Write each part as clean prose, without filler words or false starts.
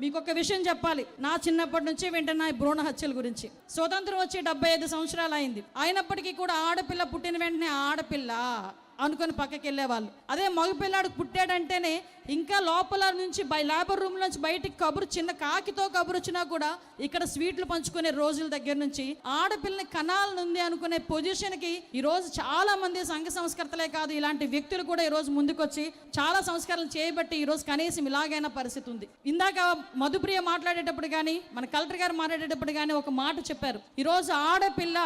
మీకు ఒక విషయం చెప్పాలి. నా చిన్నప్పటి నుంచి వింటున్న ఈ భ్రూణ హత్యల గురించి. స్వతంత్రం వచ్చి 75 సంవత్సరాలు అయింది. అయినప్పటికీ కూడా ఆడపిల్ల పుట్టిన వెంటనే ఆడపిల్ల అనుకుని పక్కకి వెళ్ళేవాళ్ళు. అదే మగపిల్లాడు పుట్టాడంటేనే ఇంకా లోపల నుంచి లేబర్ రూమ్ నుంచి బయటికి కబురు, చిన్న కాకితో కబురు వచ్చినా కూడా ఇక్కడ స్వీట్లు పంచుకునే రోజుల దగ్గర నుంచి ఆడపిల్లని కనాలనుంది అనుకునే పొజిషన్కి ఈరోజు చాలా మంది సంఘ సంస్కర్తలే కాదు, ఇలాంటి వ్యక్తులు కూడా ఈరోజు ముందుకొచ్చి చాలా సంస్కరణలు చేయబట్టి ఈరోజు కనీసం ఇలాగైనా పరిస్థితి ఉంది. ఇందాక మధుప్రియ మాట్లాడేటప్పుడు కానీ మన కలెక్టర్ గారు మాట్లాడేటప్పుడు కానీ ఒక మాట చెప్పారు. ఈరోజు ఆడపిల్ల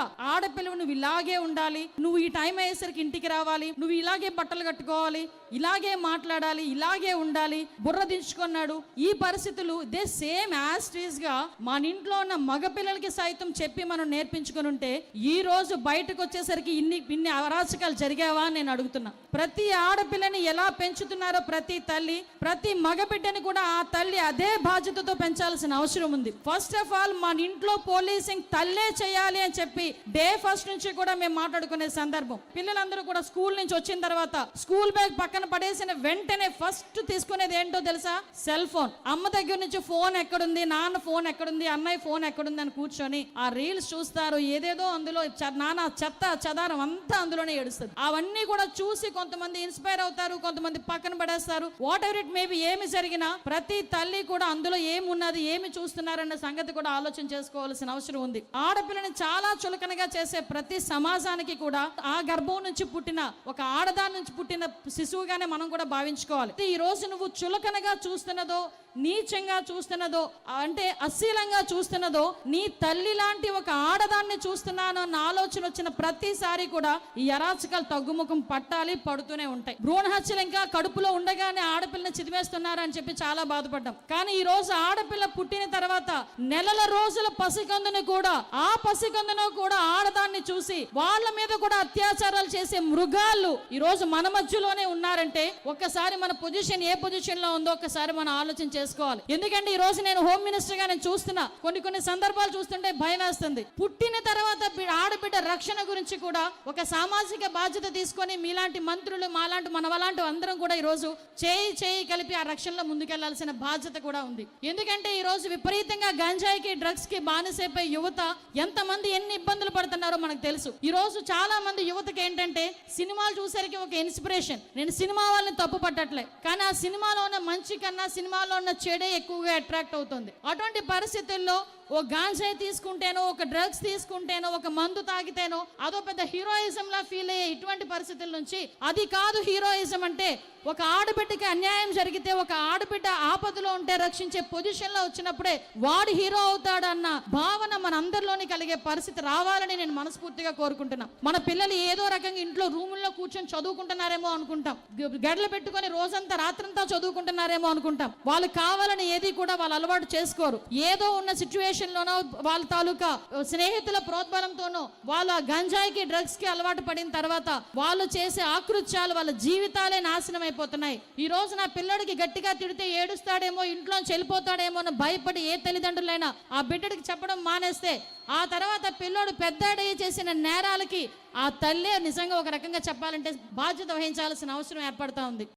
నువ్వు ఇలాగే ఉండాలి, నువ్వు ఈ టైం అయ్యేసరికి ఇంటికి రావాలి, నువ్వు ఇలాగే బట్టలు కట్టుకోవాలి, ఇలాగే మాట్లాడాలి, ఇలాగే ఉండాలి, బుర్ర దించుకున్నాడు. ఈ పరిస్థితులు ఇదే సేమ్ యాస్టీస్ గా మన ఇంట్లో ఉన్న మగపిల్లలకి సైతం చెప్పి మనం నేర్పించుకుని ఉంటే ఈ రోజు బయటకు వచ్చేసరికి ఇన్ని అరాచకాలు జరిగావా అని నేను అడుగుతున్నా. ప్రతి ఆడపిల్లని ఎలా పెంచుతున్నారో ప్రతి తల్లి, ప్రతి మగబిడ్డని కూడా ఆ తల్లి అదే బాధ్యతతో పెంచాల్సిన అవసరం ఉంది. ఫస్ట్ ఆఫ్ ఆల్ మన ఇంట్లో పోలీసింగ్ తల్లే చేయాలి అని చెప్పి డే ఫస్ట్ నుంచి కూడా మేము మాట్లాడుకునే సందర్భం. పిల్లలందరూ కూడా స్కూల్ నుంచి వచ్చిన తర్వాత స్కూల్ బ్యాగ్ పక్కన పడేసిన వెంటనే ఫస్ట్ తీసుకునేది ఏంటో తెలుసా? Cell phone. అమ్మ దగ్గర నుంచి ఫోన్ ఎక్కడుంది, నాన్న ఫోన్ ఎక్కడుంది, అన్నయ్య ఫోన్ ఎక్కడుంది అని కూర్చొని ఆ రీల్స్ చూస్తారు. ఏదేదో అందులో నాన్న చెత్త చెదారం అంతా అందులోనే ఏడుస్తుంది. అవన్నీ కూడా చూసి కొంతమంది ఇన్స్పైర్ అవుతారు, కొంతమంది పక్కన పడేస్తారు. వాట్ ఎవర్ ఇట్ మేబీ, ఏమి జరిగినా ప్రతి తల్లి కూడా అందులో ఏమున్నది, ఏమి చూస్తున్నారన్న సంగతి కూడా ఆలోచన చేసుకోవాల్సిన అవసరం ఉంది. ఆడపిల్లని చాలా చులకనగా చేసే ప్రతి సమాజానికి కూడా ఆ గర్భం నుంచి పుట్టిన ఒక ఆడదాని నుంచి పుట్టిన శిశువుగానే మనం కూడా భావించుకోవాలి. ఈ రోజు నువ్వు చులకనగా చూస్తున్నదో, నీచంగా చూస్తున్నదో, అంటే అశ్లీలంగా చూస్తున్నదో, నీ తల్లి లాంటి ఒక ఆడదాన్ని చూస్తున్నాను అన్న ఆలోచన వచ్చిన ప్రతిసారి కూడా ఈ అరాచకాలు తగ్గుముఖం పట్టాలి, పడుతూనే ఉంటాయి. భ్రూణ హత్యలు ఇంకా కడుపులో ఉండగానే ఆడపిల్లని చిదివేస్తున్నారు అని చెప్పి చాలా బాధపడ్డాం. కానీ ఈ రోజు ఆడపిల్ల పుట్టిన తర్వాత నెలల రోజుల పసికందుని కూడా, ఆ పసికందును కూడా ఆడదాన్ని చూసి వాళ్ళ మీద కూడా అత్యాచారాలు చేసే మృగాలు ఈ రోజు మన మధ్యలోనే ఉన్నారంటే ఒక్కసారి మన పొజిషన్ ఏ పొజిషన్ లో ఉందో ఒక్కసారి మనం ఆలోచన చేసుకోవాలి. ఎందుకంటే ఈ రోజు నేను హోమ్ మినిస్టర్ గా నేను చూస్తున్నా, కొన్ని సందర్భాలు చూస్తుంటే భయం వేస్తుంది. పుట్టిన తర్వాత ఆడబిడ్డ రక్షణ గురించి కూడా ఒక సామాజిక బాధ్యత తీసుకొని మీలాంటి మంత్రులు, మనవలాంటి అందరం కూడా ఈ రోజు చేయి కలిపి ఆ రక్షణలో ముందుకెళ్లాల్సిన బాధ్యత కూడా ఉంది. ఎందుకంటే ఈ రోజు విపరీతంగా గంజాయికి, డ్రగ్స్ కి బానిసైపోయి యువత ఎంతమంది ఎన్ని ఇబ్బందులు పడుతున్నారో మనకు తెలుసు. ఈ రోజు చాలా మంది యువతకి ఏంటంటే సినిమాలు చూసరికి ఒక ఇన్స్పిరేషన్. నేను సినిమా వాళ్ళని తప్పు పట్టట్లే, కానీ ఆ సినిమాలో ఉన్న మంచి కన్నా సినిమాలో ఉన్న చెడే ఎక్కువగా అట్రాక్ట్ అవుతుంది. అటువంటి పరిస్థితుల్లో ఓ గాంజాయి తీసుకుంటేనో, ఒక డ్రగ్స్ తీసుకుంటేనో, ఒక మందు తాగితేనో అదో పెద్ద హీరోయిజం లా ఫీల్ అయ్యే ఇటువంటి పరిస్థితుల నుంచి అది కాదు హీరోయిజం అంటే. ఒక ఆడబిడ్డకి అన్యాయం జరిగితే, ఒక ఆడబిడ్డ ఆపదలో ఉంటే రక్షించే పొజిషన్ లో వచ్చినప్పుడే వాడు హీరో అవుతాడన్న భావన మన అందరిలోని కలిగే పరిస్థితి రావాలని నేను మనస్ఫూర్తిగా కోరుకుంటున్నా. మన పిల్లలు ఏదో రకంగా ఇంట్లో రూముల్లో కూర్చొని చదువుకుంటున్నారేమో అనుకుంటాం, గడ్డలు పెట్టుకొని రోజంతా రాత్రంతా చదువుకుంటున్నారేమో అనుకుంటాం. వాళ్ళు కావాలని ఏది కూడా వాళ్ళు అలవాటు చేసుకోరు. ఏదో ఉన్న సిచ్యువేషన్ లోనో, వాళ్ళ తాలూకా స్నేహితుల ప్రోద్బలంతోనో వాళ్ళ గంజాయికి, డ్రగ్స్ కి అలవాటు పడిన తర్వాత వాళ్ళు చేసే ఆకృత్యాలు వాళ్ళ జీవితాలే నాశనం అయిపోతున్నాయి. ఈ రోజు నా పిల్లడికి గట్టిగా తిడితే ఏడుస్తాడేమో, ఇంట్లో వెళ్ళిపోతాడేమో అని భయపడి ఏ తల్లిదండ్రులైనా ఆ బిడ్డడికి చెప్పడం మానేస్తే ఆ తర్వాత పిల్లోడు పెద్దడయ్యి చేసిన నేరాలకి ఆ తల్లే నిజంగా ఒక రకంగా చెప్పాలంటే బాధ్యత వహించాల్సిన అవసరం ఏర్పడతా ఉంది.